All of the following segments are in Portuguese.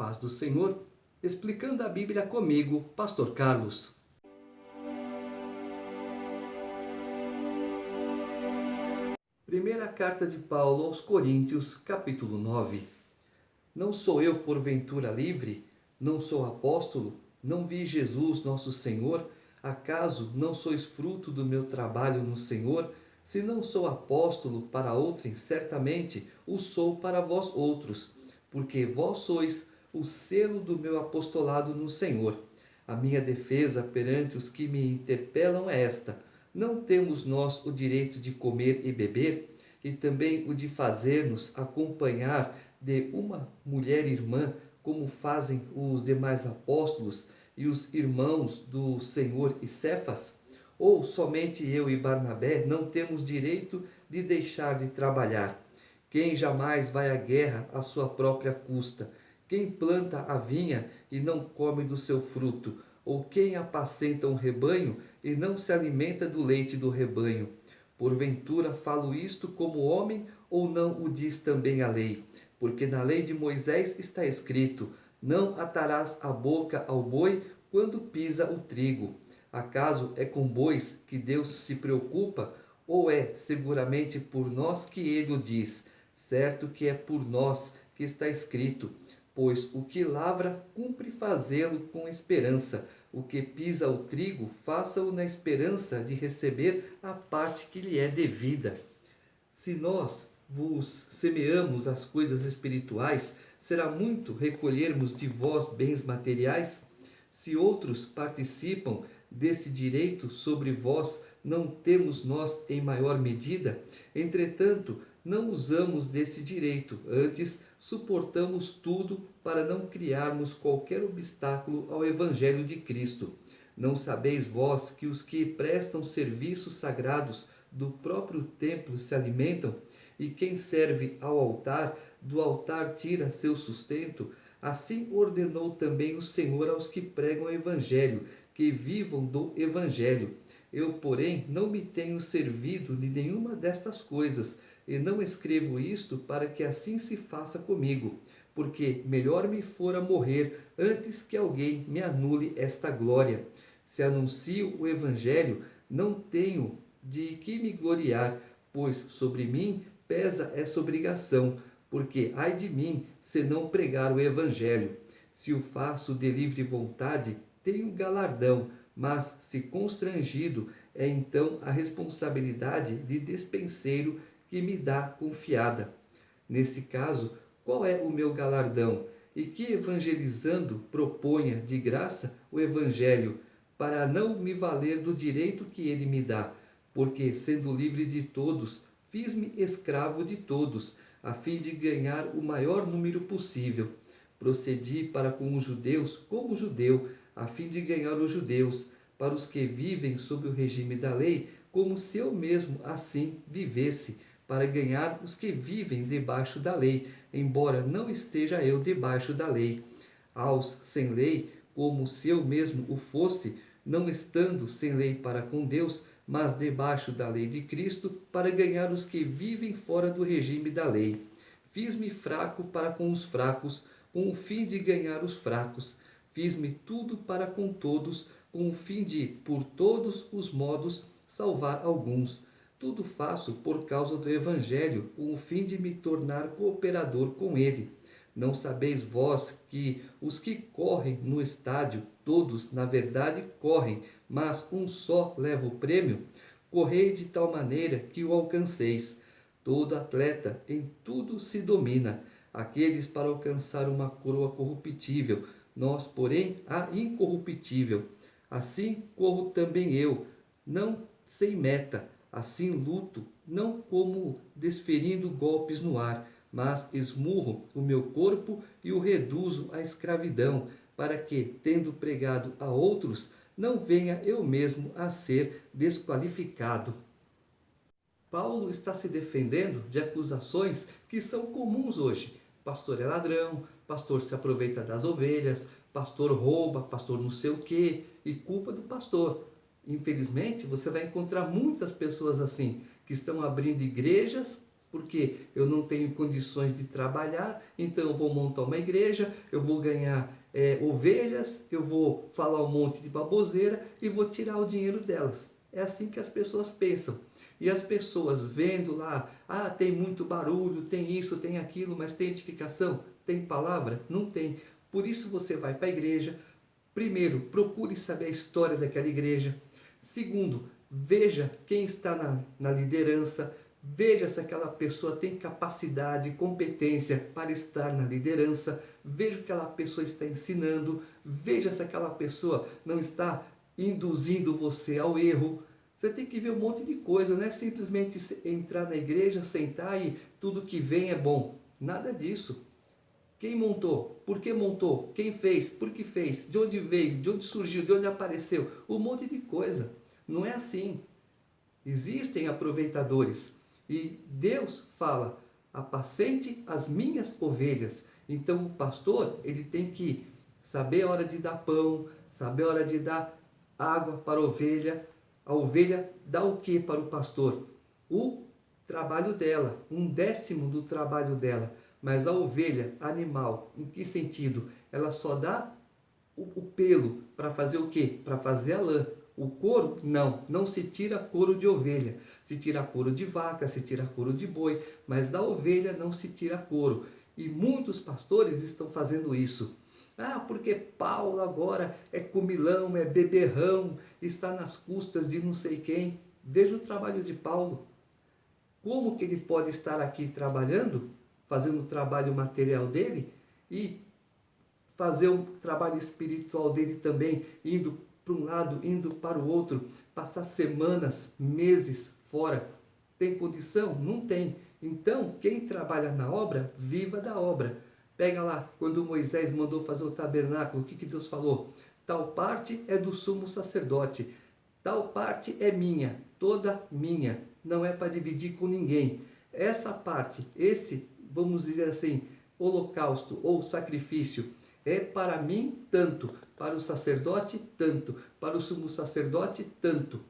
paz do Senhor, explicando a Bíblia comigo, Pastor Carlos. Primeira carta de Paulo aos Coríntios, capítulo 9. Não sou eu porventura livre? Não sou apóstolo? Não vi Jesus nosso Senhor? Acaso não sois fruto do meu trabalho no Senhor? Se não sou apóstolo para outrem, certamente o sou para vós outros, porque vós sois o selo do meu apostolado no Senhor. A minha defesa perante os que me interpelam é esta: não temos nós o direito de comer e beber, e também o de fazer-nos acompanhar de uma mulher irmã, como fazem os demais apóstolos e os irmãos do Senhor e Cefas? Ou somente eu e Barnabé não temos direito de deixar de trabalhar? Quem jamais vai à guerra à sua própria custa? Quem planta a vinha e não come do seu fruto? Ou quem apacenta um rebanho e não se alimenta do leite do rebanho? Porventura falo isto como homem, ou não o diz também a lei? Porque na lei de Moisés está escrito: não atarás a boca ao boi quando pisa o trigo. Acaso é com bois que Deus se preocupa, ou é seguramente por nós que ele o diz? Certo que é por nós que está escrito: pois o que lavra cumpre fazê-lo com esperança. O que pisa o trigo, faça-o na esperança de receber a parte que lhe é devida. Se nós vos semeamos as coisas espirituais, será muito recolhermos de vós bens materiais? Se outros participam desse direito sobre vós, não temos nós em maior medida? Entretanto, não usamos desse direito, antes suportamos tudo para não criarmos qualquer obstáculo ao Evangelho de Cristo. Não sabeis vós que os que prestam serviços sagrados do próprio templo se alimentam? E quem serve ao altar, do altar tira seu sustento? Assim ordenou também o Senhor aos que pregam o Evangelho, que vivam do Evangelho. Eu, porém, não me tenho servido de nenhuma destas coisas, e não escrevo isto para que assim se faça comigo, porque melhor me fora morrer antes que alguém me anule esta glória. Se anuncio o Evangelho, não tenho de que me gloriar, pois sobre mim pesa essa obrigação, porque ai de mim se não pregar o Evangelho. Se o faço de livre vontade, tenho galardão, mas se constrangido, é então a responsabilidade de despenseiro que me dá confiada. Nesse caso, qual é o meu galardão? E que evangelizando proponha de graça o Evangelho, para não me valer do direito que ele me dá, porque, sendo livre de todos, fiz-me escravo de todos, a fim de ganhar o maior número possível. Procedi para com os judeus como judeu, a fim de ganhar os judeus, para os que vivem sob o regime da lei, como se eu mesmo assim vivesse, para ganhar os que vivem debaixo da lei, embora não esteja eu debaixo da lei. Aos sem lei, como se eu mesmo o fosse, não estando sem lei para com Deus, mas debaixo da lei de Cristo, para ganhar os que vivem fora do regime da lei. Fiz-me fraco para com os fracos, com o fim de ganhar os fracos. Fiz-me tudo para com todos, com o fim de, por todos os modos, salvar alguns. Tudo faço por causa do Evangelho, com o fim de me tornar cooperador com ele. Não sabeis vós que os que correm no estádio, todos, na verdade, correm, mas um só leva o prêmio? Correi de tal maneira que o alcanceis. Todo atleta em tudo se domina, aqueles para alcançar uma coroa corruptível, nós, porém, a incorruptível. Assim corro também eu, não sem meta, assim luto, não como desferindo golpes no ar, mas esmurro o meu corpo e o reduzo à escravidão, para que, tendo pregado a outros, não venha eu mesmo a ser desqualificado. Paulo está se defendendo de acusações que são comuns hoje. Pastor é ladrão, pastor se aproveita das ovelhas, pastor rouba, pastor não sei o quê, e culpa do pastor. Infelizmente, você vai encontrar muitas pessoas assim, que estão abrindo igrejas porque eu não tenho condições de trabalhar, então eu vou montar uma igreja, eu vou ganhar ovelhas, eu vou falar um monte de baboseira e vou tirar o dinheiro delas. É assim que as pessoas pensam. E as pessoas vendo lá, tem muito barulho, tem isso, tem aquilo, mas tem edificação? Tem palavra? Não tem. Por isso você vai para a igreja. Primeiro, procure saber a história daquela igreja. Segundo, veja quem está na liderança. Veja se aquela pessoa tem capacidade, competência para estar na liderança. Veja o que aquela pessoa está ensinando. Veja se aquela pessoa não está induzindo você ao erro. Você tem que ver um monte de coisa, não é simplesmente entrar na igreja, sentar e tudo que vem é bom. Nada disso. Quem montou? Por que montou? Quem fez? Por que fez? De onde veio? De onde surgiu? De onde apareceu? Um monte de coisa. Não é assim. Existem aproveitadores. E Deus fala, apacente as minhas ovelhas. Então o pastor, ele tem que saber a hora de dar pão, saber a hora de dar água para a ovelha. A ovelha dá o que para o pastor? O trabalho dela, 1/10 do trabalho dela. Mas a ovelha, animal, em que sentido? Ela só dá o pelo para fazer o quê? Para fazer a lã. O couro, não se tira couro de ovelha. Se tira couro de vaca, se tira couro de boi, mas da ovelha não se tira couro. E muitos pastores estão fazendo isso. Porque Paulo agora é comilão, é beberrão, está nas custas de não sei quem. Veja o trabalho de Paulo. Como que ele pode estar aqui trabalhando, fazendo o trabalho material dele e fazer o trabalho espiritual dele também, indo para um lado, indo para o outro, passar semanas, meses fora? Tem condição? Não tem. Então, quem trabalha na obra, viva da obra. Pega lá, quando Moisés mandou fazer o tabernáculo, o que Deus falou? Tal parte é do sumo sacerdote, tal parte é minha, toda minha, não é para dividir com ninguém. Essa parte, vamos dizer assim, holocausto ou sacrifício, é para mim tanto, para o sacerdote tanto, para o sumo sacerdote tanto.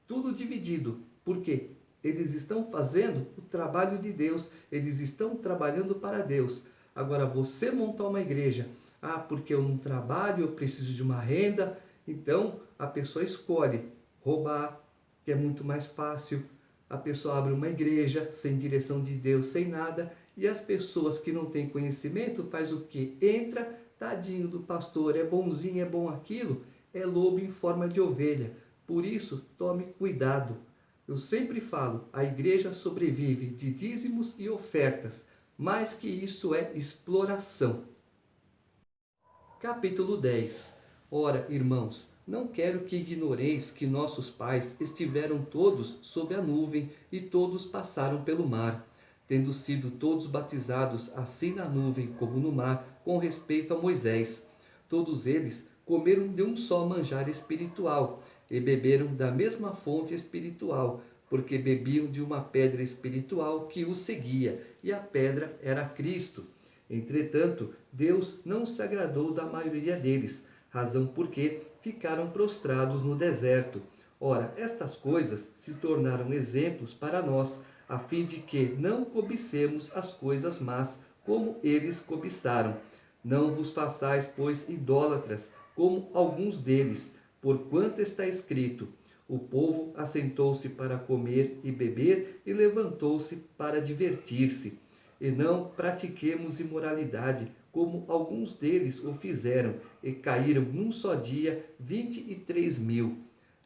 Tudo dividido. Por quê? Eles estão fazendo o trabalho de Deus, eles estão trabalhando para Deus. Agora, você montar uma igreja, porque eu não trabalho, eu preciso de uma renda, então a pessoa escolhe roubar, que é muito mais fácil. A pessoa abre uma igreja sem direção de Deus, sem nada, e as pessoas que não têm conhecimento faz o quê? Entra, tadinho do pastor, é bonzinho, é bom aquilo, é lobo em forma de ovelha. Por isso, tome cuidado. Eu sempre falo, a igreja sobrevive de dízimos e ofertas, mais que isso é exploração. Capítulo 10. Ora, irmãos, não quero que ignoreis que nossos pais estiveram todos sob a nuvem e todos passaram pelo mar, tendo sido todos batizados assim na nuvem como no mar, com respeito a Moisés. Todos eles comeram de um só manjar espiritual e beberam da mesma fonte espiritual, porque bebiam de uma pedra espiritual que os seguia, e a pedra era Cristo. Entretanto, Deus não se agradou da maioria deles, razão porque ficaram prostrados no deserto. Ora, estas coisas se tornaram exemplos para nós, a fim de que não cobicemos as coisas más, como eles cobiçaram. Não vos façais, pois, idólatras, como alguns deles, porquanto está escrito: o povo assentou-se para comer e beber e levantou-se para divertir-se. E não pratiquemos imoralidade, como alguns deles o fizeram, e caíram num só dia 23.000.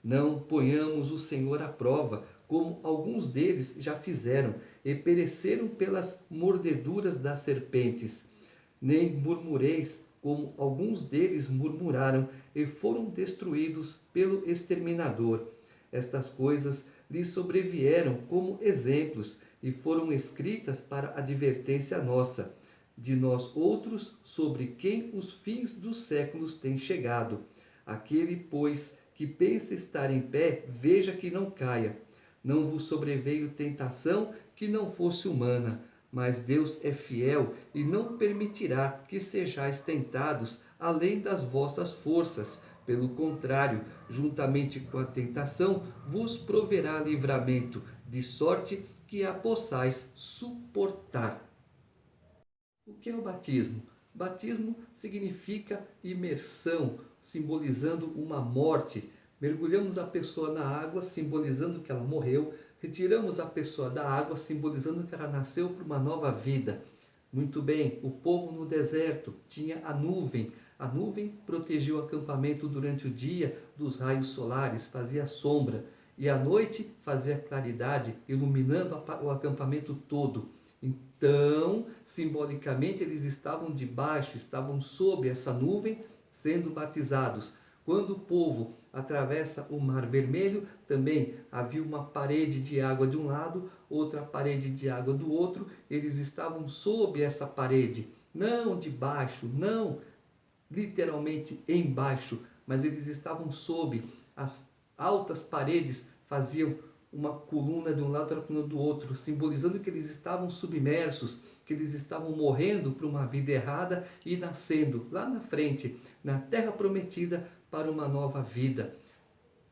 Não ponhamos o Senhor à prova, como alguns deles já fizeram, e pereceram pelas mordeduras das serpentes. Nem murmureis, como alguns deles murmuraram, e foram destruídos pelo exterminador. Estas coisas lhes sobrevieram como exemplos, e foram escritas para advertência nossa, de nós outros, sobre quem os fins dos séculos têm chegado. Aquele, pois, que pensa estar em pé, veja que não caia. Não vos sobreveio tentação que não fosse humana, mas Deus é fiel e não permitirá que sejais tentados além das vossas forças. Pelo contrário, juntamente com a tentação, vos proverá livramento, de sorte que a possais suportar. O que é o batismo? Batismo significa imersão, simbolizando uma morte. Mergulhamos a pessoa na água, simbolizando que ela morreu. Retiramos a pessoa da água, simbolizando que ela nasceu para uma nova vida. Muito bem, o povo no deserto tinha a nuvem. A nuvem protegia o acampamento durante o dia dos raios solares, fazia sombra. E à noite fazia claridade, iluminando o acampamento todo. Então, simbolicamente, eles estavam debaixo, estavam sob essa nuvem, sendo batizados. Quando o povo atravessa o Mar Vermelho, também havia uma parede de água de um lado, outra parede de água do outro. Eles estavam sob essa parede, não debaixo, não literalmente embaixo, mas eles estavam sob. As altas paredes faziam uma coluna de um lado, outra coluna do outro, simbolizando que eles estavam submersos, que eles estavam morrendo para uma vida errada e nascendo lá na frente, na terra prometida, para uma nova vida.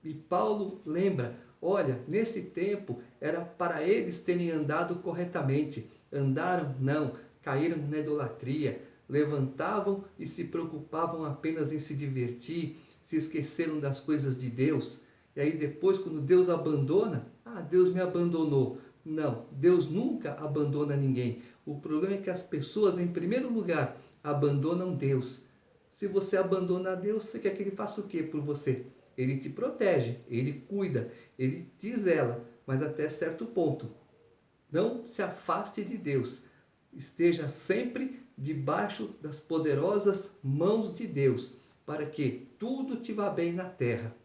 E Paulo lembra, olha, nesse tempo era para eles terem andado corretamente. Andaram? Não. Caíram na idolatria. Levantavam e se preocupavam apenas em se divertir. Se esqueceram das coisas de Deus. E aí depois, quando Deus abandona, Deus me abandonou. Não, Deus nunca abandona ninguém. O problema é que as pessoas, em primeiro lugar, abandonam Deus. Se você abandona Deus, você quer que Ele faça o quê por você? Ele te protege, Ele cuida, Ele te zela, mas até certo ponto. Não se afaste de Deus. Esteja sempre debaixo das poderosas mãos de Deus, para que tudo te vá bem na terra.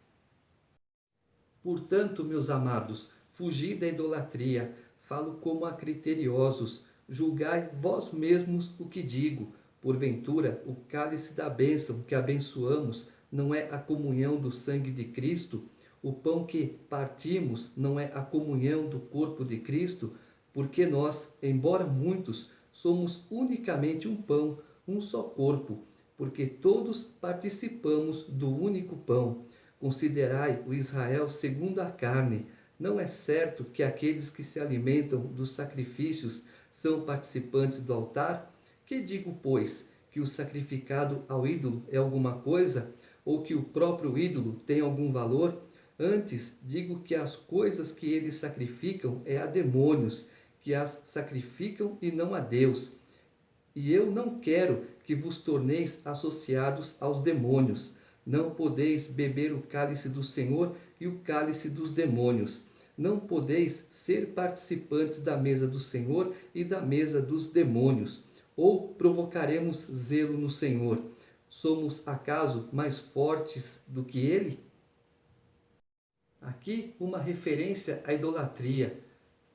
Portanto, meus amados, fugi da idolatria, falo como a criteriosos, julgai vós mesmos o que digo. Porventura, o cálice da bênção que abençoamos não é a comunhão do sangue de Cristo? O pão que partimos não é a comunhão do corpo de Cristo? Porque nós, embora muitos, somos unicamente um pão, um só corpo, porque todos participamos do único pão. Considerai o Israel segundo a carne. Não é certo que aqueles que se alimentam dos sacrifícios são participantes do altar? Que digo, pois, que o sacrificado ao ídolo é alguma coisa? Ou que o próprio ídolo tem algum valor? Antes, digo que as coisas que eles sacrificam é a demônios, que as sacrificam e não a Deus. E eu não quero que vos torneis associados aos demônios. Não podeis beber o cálice do Senhor e o cálice dos demônios. Não podeis ser participantes da mesa do Senhor e da mesa dos demônios. Ou provocaremos zelo no Senhor? Somos acaso mais fortes do que ele? Aqui uma referência à idolatria.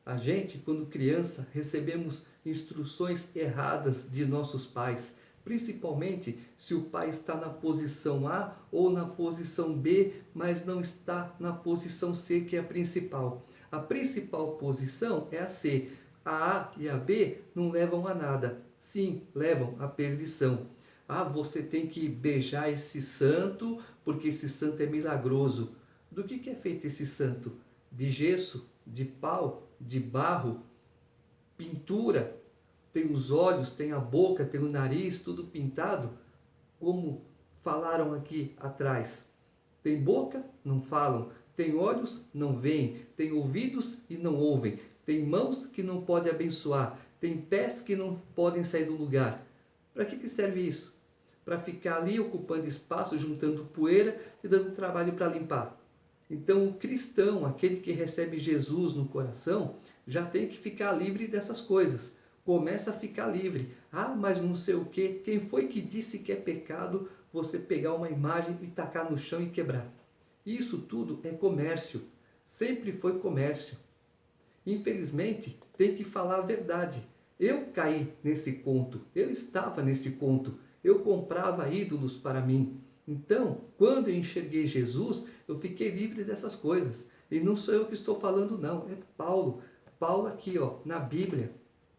A gente, quando criança, recebemos instruções erradas de nossos pais, principalmente se o pai está na posição A ou na posição B, mas não está na posição C, que é a principal. A principal posição é a C. A A e a B não levam a nada. Sim, levam à perdição. Você tem que beijar esse santo, porque esse santo é milagroso. Do que é feito esse santo? De gesso? De pau? De barro? Pintura? Tem os olhos, tem a boca, tem o nariz, tudo pintado? Como falaram aqui atrás. Tem boca? Não falam. Tem olhos? Não veem. Tem ouvidos e não ouvem. Tem mãos que não podem abençoar. Tem pés que não podem sair do lugar. Para que serve isso? Para ficar ali ocupando espaço, juntando poeira e dando trabalho para limpar. Então, o cristão, aquele que recebe Jesus no coração, já tem que ficar livre dessas coisas. Começa a ficar livre. Mas não sei o quê. Quem foi que disse que é pecado você pegar uma imagem e tacar no chão e quebrar? Isso tudo é comércio. Sempre foi comércio. Infelizmente, tem que falar a verdade. Eu caí nesse conto. Eu estava nesse conto. Eu comprava ídolos para mim. Então, quando eu enxerguei Jesus, eu fiquei livre dessas coisas. E não sou eu que estou falando, não. É Paulo. Paulo aqui, na Bíblia.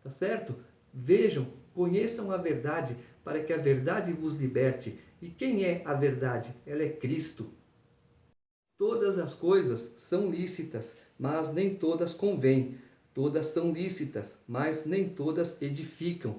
Tá certo? Vejam, conheçam a verdade, para que a verdade vos liberte. E quem é a verdade? Ela é Cristo. Todas as coisas são lícitas, mas nem todas convêm. Todas são lícitas, mas nem todas edificam.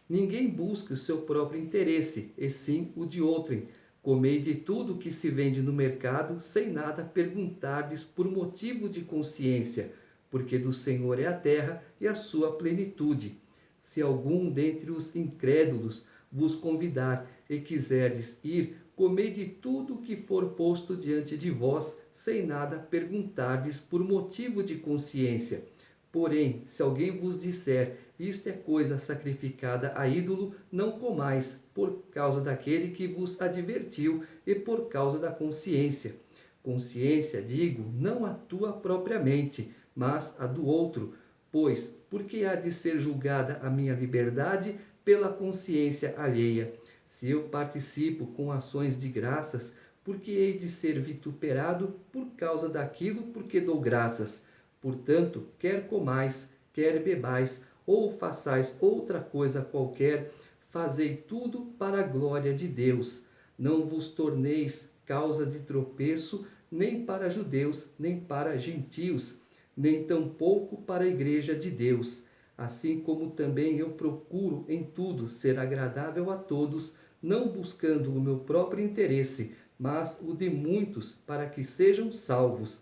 Ninguém busca o seu próprio interesse, e sim o de outrem. Comei de tudo que se vende no mercado, sem nada perguntardes por motivo de consciência, porque do Senhor é a terra e a sua plenitude. Se algum dentre os incrédulos vos convidar e quiserdes ir, comei de tudo que for posto diante de vós, sem nada perguntardes por motivo de consciência. Porém, se alguém vos disser, isto é coisa sacrificada a ídolo, não comais, por causa daquele que vos advertiu e por causa da consciência. Consciência, digo, não a tua propriamente, mas a do outro. Pois, porque há de ser julgada a minha liberdade pela consciência alheia? Se eu participo com ações de graças, porque hei de ser vituperado por causa daquilo porque dou graças? Portanto, quer comais, quer bebais, ou façais outra coisa qualquer, fazei tudo para a glória de Deus. Não vos torneis causa de tropeço, nem para judeus, nem para gentios, nem tampouco para a igreja de Deus. Assim como também eu procuro em tudo ser agradável a todos, não buscando o meu próprio interesse, mas o de muitos, para que sejam salvos.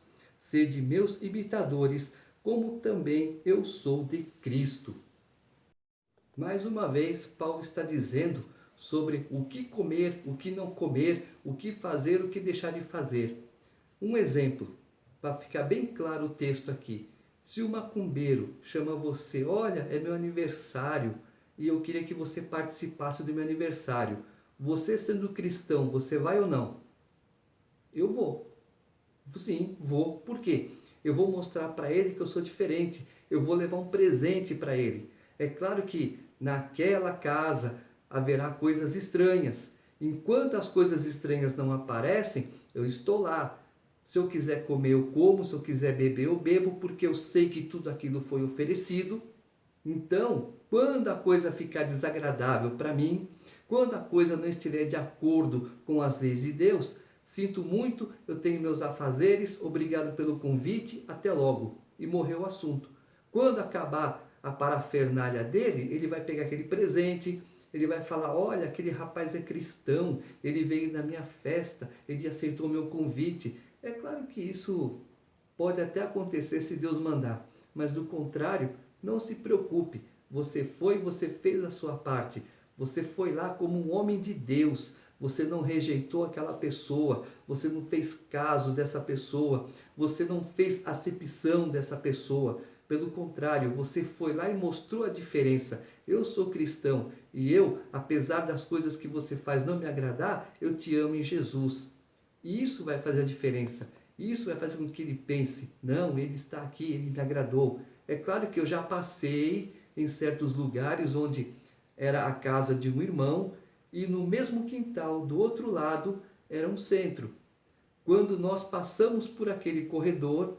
Sede meus imitadores, como também eu sou de Cristo. Mais uma vez, Paulo está dizendo sobre o que comer, o que não comer, o que fazer, o que deixar de fazer. Um exemplo, para ficar bem claro o texto aqui. Se o macumbeiro chama você, olha, é meu aniversário e eu queria que você participasse do meu aniversário. Você sendo cristão, você vai ou não? Eu vou. Sim, vou. Por quê? Eu vou mostrar para ele que eu sou diferente. Eu vou levar um presente para ele. É claro que naquela casa haverá coisas estranhas. Enquanto as coisas estranhas não aparecem, eu estou lá. Se eu quiser comer, eu como. Se eu quiser beber, eu bebo, porque eu sei que tudo aquilo foi oferecido. Então, quando a coisa ficar desagradável para mim, quando a coisa não estiver de acordo com as leis de Deus, sinto muito, eu tenho meus afazeres, obrigado pelo convite, até logo. E morreu o assunto. Quando acabar a parafernália dele, ele vai pegar aquele presente, ele vai falar, olha, aquele rapaz é cristão, ele veio na minha festa, ele aceitou meu convite. É claro que isso pode até acontecer se Deus mandar, mas do contrário, não se preocupe. Você foi, você fez a sua parte. Você foi lá como um homem de Deus. Você não rejeitou aquela pessoa, você não fez caso dessa pessoa, você não fez acepção dessa pessoa. Pelo contrário, você foi lá e mostrou a diferença. Eu sou cristão e eu, apesar das coisas que você faz não me agradar, eu te amo em Jesus. E isso vai fazer a diferença. Isso vai fazer com que ele pense, não, ele está aqui, ele me agradou. É claro que eu já passei em certos lugares onde era a casa de um irmão e no mesmo quintal do outro lado era um centro. Quando nós passamos por aquele corredor,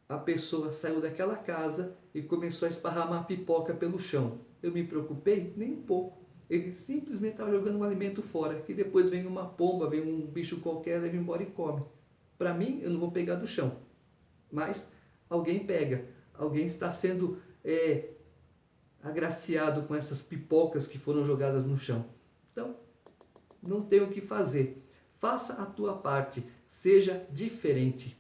a pessoa saiu daquela casa e começou a esparramar pipoca pelo chão. Eu me preocupei? Nem um pouco. Ele simplesmente estava jogando um alimento fora, que depois vem uma pomba, vem um bicho qualquer, leva embora e come. Para mim, eu não vou pegar do chão. Mas alguém pega. Alguém está sendo agraciado com essas pipocas que foram jogadas no chão. Então, não tem o que fazer. Faça a tua parte. Seja diferente.